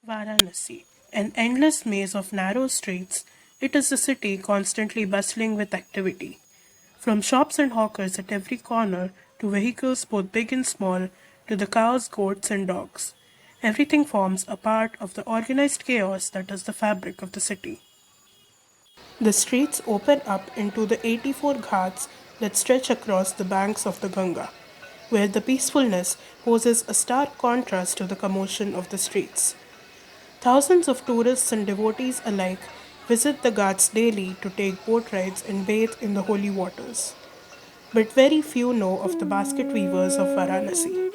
Varanasi, an endless maze of narrow streets, it is a city constantly bustling with activity. From shops and hawkers at every corner to vehicles both big and small to the cows, goats, and dogs. Everything forms a part of the organized chaos that is the fabric of the city. The streets open up into the 84 ghats that stretch across the banks of the Ganga, where the peacefulness poses a stark contrast to the commotion of the streets. Thousands of tourists and devotees alike visit the Ghats daily to take boat rides and bathe in the holy waters. But very few know of the basket weavers of Varanasi.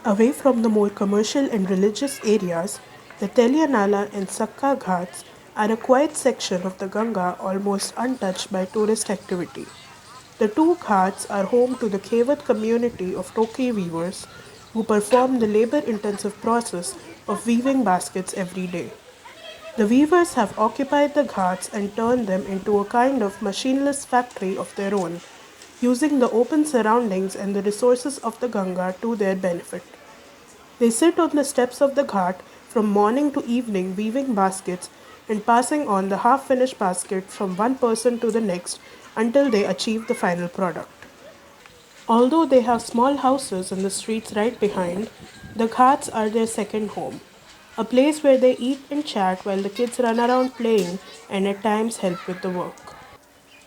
Away from the more commercial and religious areas, the Telianala and Sakka Ghats are a quiet section of the Ganga almost untouched by tourist activity. The two ghats are home to the Khewat community of Toki weavers who perform the labor intensive process of weaving baskets every day. The weavers have occupied the ghats and turned them into a kind of machineless factory of their own, using the open surroundings and the resources of the Ganga to their benefit. They sit on the steps of the ghat from morning to evening weaving baskets and passing on the half finished basket from one person to the next until they achieve the final product. Although they have small houses in the streets right behind, the ghats are their second home, a place where they eat and chat while the kids run around playing and at times help with the work.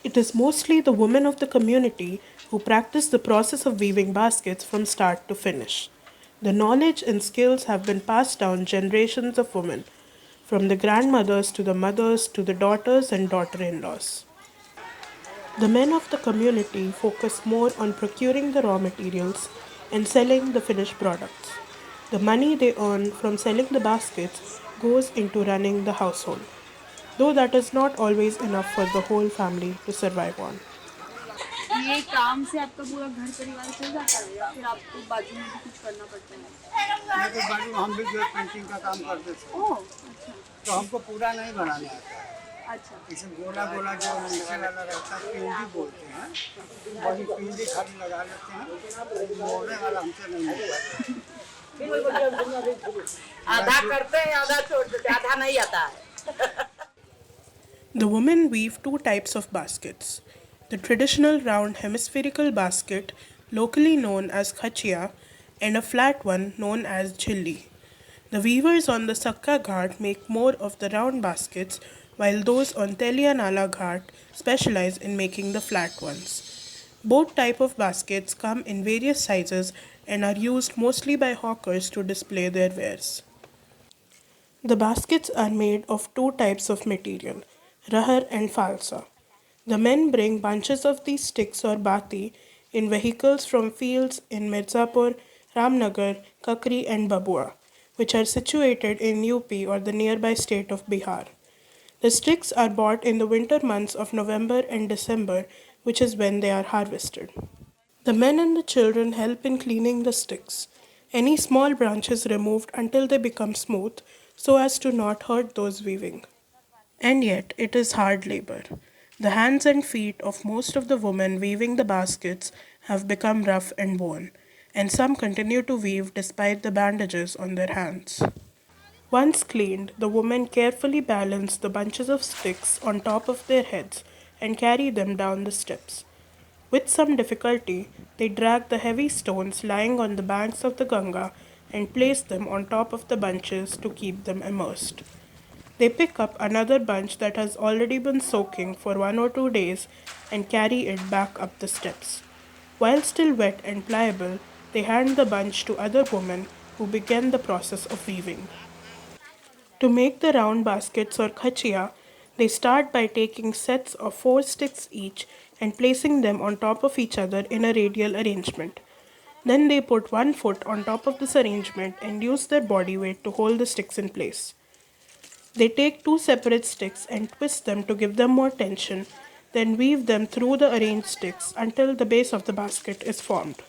It is mostly the women of the community who practice the process of weaving baskets from start to finish. The knowledge and skills have been passed down generations of women, from the grandmothers to the mothers to the daughters and daughter in laws. The men of the community focus more on procuring the raw materials and selling the finished products. The money they earn from selling the baskets goes into running the household, though that is not always enough for the whole family to survive on. ये काम से आपका पूरा घर परिवार चल जाता है या फिर आपको बाजू में भी कुछ करना पड़ता है? मेरे बाजू हम भी जो है पेंटिंग का काम करते थे ओह अच्छा तो हमको पूरा नहीं बनाना आता है। अच्छा इसे गोला गोला जो नीचे वाला रहता है पिंडी बोलते हैं, वही पिंडी खाली लगा लेते हैं, मोड़ने वाला हमसे नहीं होता। आधा करते हैं आधा छोड़ देते हैं, आधा नहीं आता है। The women weave two types of baskets: the traditional round hemispherical basket, locally known as khachia, and a flat one known as jhilli. The weavers on the Sakka Ghat make more of the round baskets, while those on Telianala Ghat specialize in making the flat ones. Both type of baskets come in various sizes and are used mostly by hawkers to display their wares. The baskets are made of two types of material, rahar and falsa. The men bring bunches of these sticks or bati in vehicles from fields in Mirzapur, Ramnagar, Kakri, and Babua, which are situated in UP or the nearby state of Bihar. The sticks are bought in the winter months of November and December, which is when they are harvested. The men and the children help in cleaning the sticks. Any small branches removed until they become smooth so as to not hurt those weaving. And yet, it is hard labor. The hands and feet of most of the women weaving the baskets have become rough and worn, and some continue to weave despite the bandages on their hands. Once cleaned, the women carefully balance the bunches of sticks on top of their heads and carry them down the steps. With some difficulty, they drag the heavy stones lying on the banks of the Ganga and place them on top of the bunches to keep them immersed. They pick up another bunch that has already been soaking for 1 or 2 days and carry it back up the steps. While still wet and pliable, they hand the bunch to other women who begin the process of weaving. To make the round baskets or khachia, they start by taking sets of 4 sticks each and placing them on top of each other in a radial arrangement. Then they put one foot on top of this arrangement and use their body weight to hold the sticks in place. They take two separate sticks and twist them to give them more tension, then weave them through the arranged sticks until the base of the basket is formed.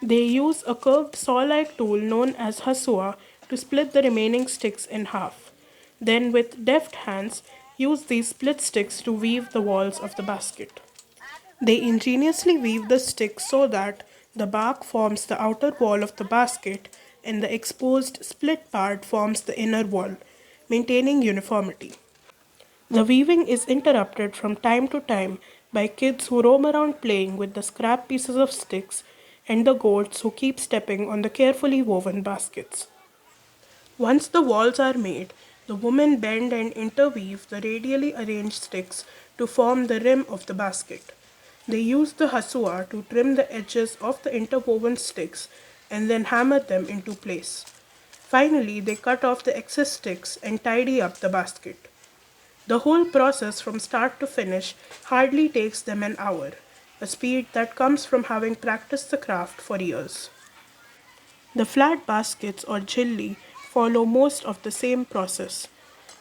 They use a curved saw-like tool known as hasua to split the remaining sticks in half. Then, with deft hands, use these split sticks to weave the walls of the basket. They ingeniously weave the sticks so that the bark forms the outer wall of the basket and the exposed split part forms the inner wall, maintaining uniformity. The weaving is interrupted from time to time by kids who roam around playing with the scrap pieces of sticks and the goats who keep stepping on the carefully woven baskets. Once the walls are made, the women bend and interweave the radially arranged sticks to form the rim of the basket. They use the hasua to trim the edges of the interwoven sticks and then hammer them into place. Finally, they cut off the excess sticks and tidy up the basket. The whole process from start to finish hardly takes them an hour, a speed that comes from having practiced the craft for years. The flat baskets or chilli follow most of the same process,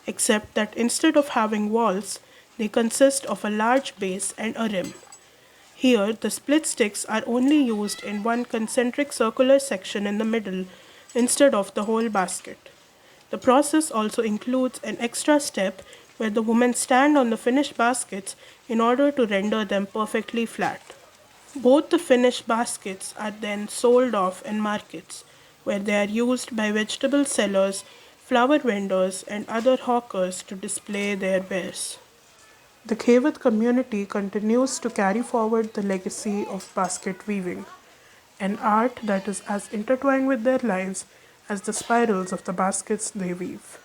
except that instead of having walls, they consist of a large base and a rim. Here, the split sticks are only used in one concentric circular section in the middle instead of the whole basket. The process also includes an extra step where the women stand on the finished baskets in order to render them perfectly flat. Both the finished baskets are then sold off in markets, where they are used by vegetable sellers, flower vendors, and other hawkers to display their wares. The Khewat community continues to carry forward the legacy of basket weaving, an art that is as intertwined with their lives as the spirals of the baskets they weave.